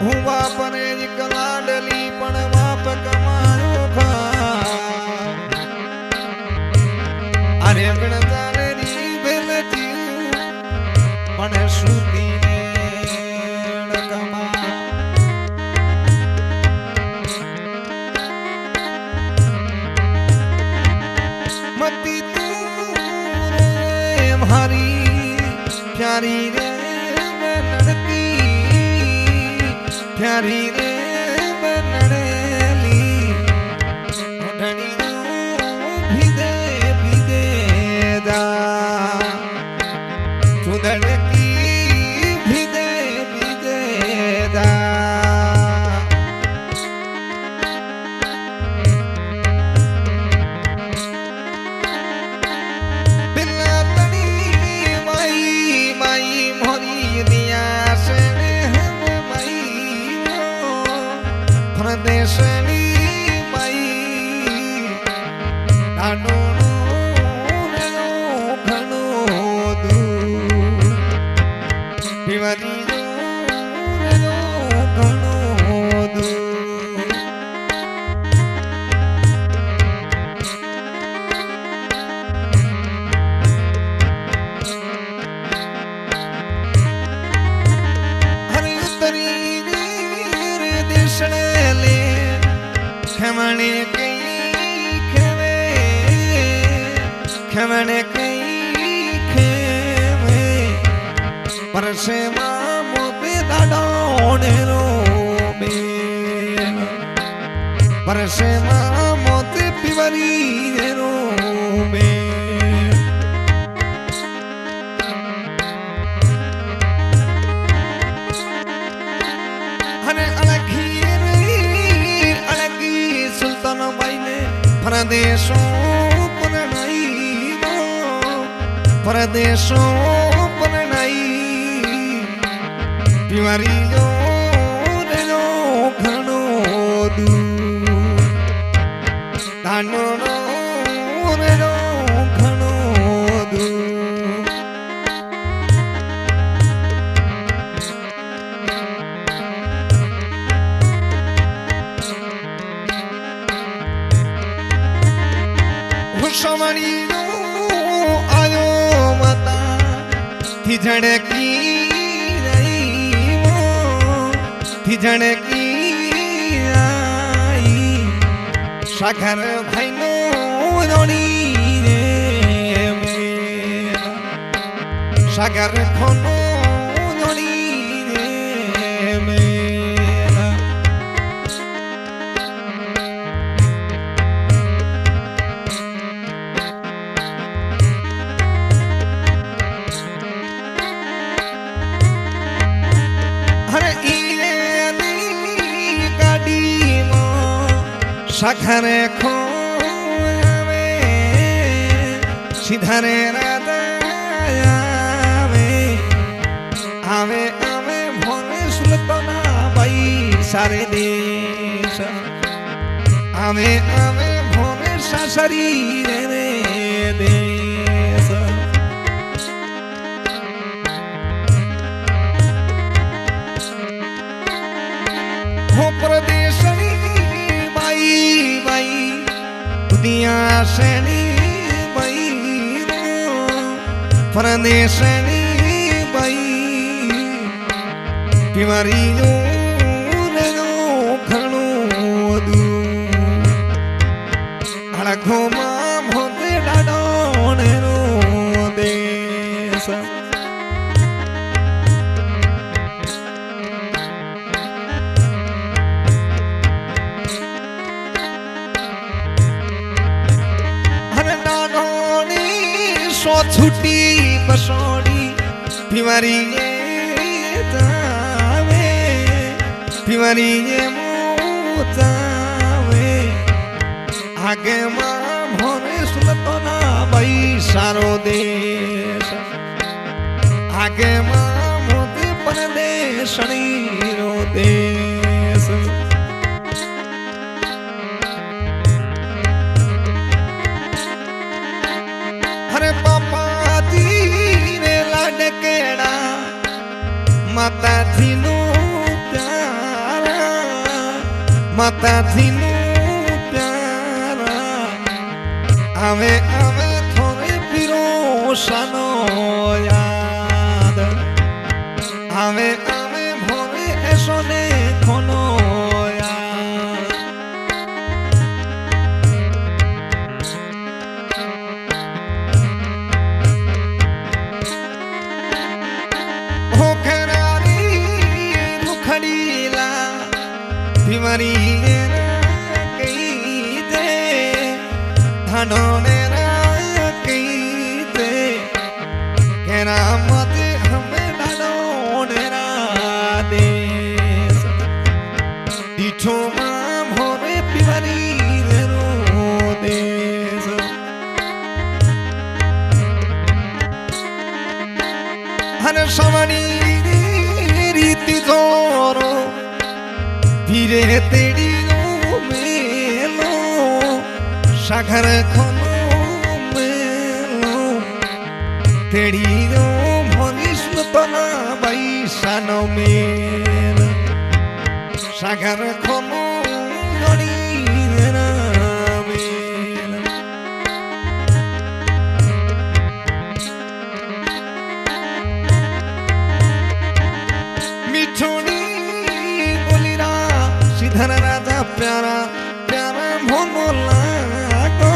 હું બાપને જ કલાડલી પણ બાપ કમાયો ખા અરે ગણતાને ની બેલતી પણ શ્રુતિ કમા મતી તું રે મારી પ્યારી રે प्यारी रे बनड़ेली ओढ़नी भीदे भीदे दा चुदड़ की भीदे भीदे दा बिना तनी माई माई मोरी दिया से પરદેશની માઈ નાનો ઘણો દૂર પીવાની ઘણો દૂર હરે ઉતરી દેશને खमने कई खेवे खमने कई खेवे परसे मामो पे दाडोने रो बेन परसे मामो ते पिवरी रो बेन हने अलगी परदेशों पर नहीं बीमारी जो घणो दूर दानो रो घणो दूर समणी आयो मता थी झड़की थी झड़की आई सागर भाई नो रोनी रे सागर खोनो रोनी रे सखरे खो आवे सीधरे राधा आवे आवे आवे भोरे सुल्ताना भाई सारे देश आवे आवे भोरे सासरी रे देश हो प्रदेश दुनिया सेनी बई परदेशनी बई बीमारी घणो दूर अड़घो मां भोते डाडोने रो देश सो छुट्टी बसोड़ी बीमारी जावे बीमारी मोतावे आगे मां भोरे सुनतो ना भाई सारो देश आगे मां मोते परदेशनी रो देश हरे पापा रे लाड केड़ा माता थी नो प्यार માતાજી નું પ્યારા આવે આવે થોરે પીરો શાનો યાદ આવે આવે ભોરે એસો ને ખોનો યાદ હો ખરારી મુખડીલા બીમારી કઈ દે ધાનો ને કઈ દે કેરા મતે હમે ડાડો ને દે દીઠો માં ભોરે પીવાની રો દેસ હર સવણી રીતિ જોરો ધીરે તેડી નો મેલો સાગર ખોનો મેલો તેડી નો ભોરીશ તો ના પૈસાનો મેલ સાગર ખોનો નડી ના મેલ મીઠોની બોલીરા ધન રાજા પ્યારા પ્યારા ભૂલો લાગો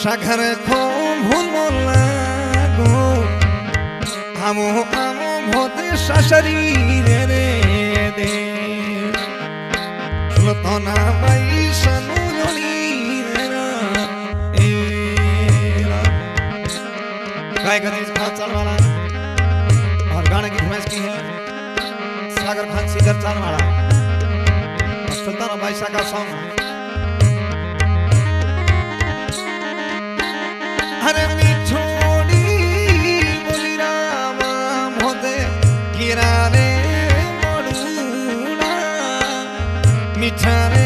સાગર ખો ભૂલો લાગો આમો આમો ભોતે સાસરી રે દે સુલતાના બાઈ સનુ જોડી गाय का देश खान चाल वाला और गाने की फरमाइश की है सागर खान सीधर चाल वाला सुल्तान बादशाह का सॉन्ग अरे मिठोड़ी बोली रामा मोदे किराने मोड़ूना मिठाने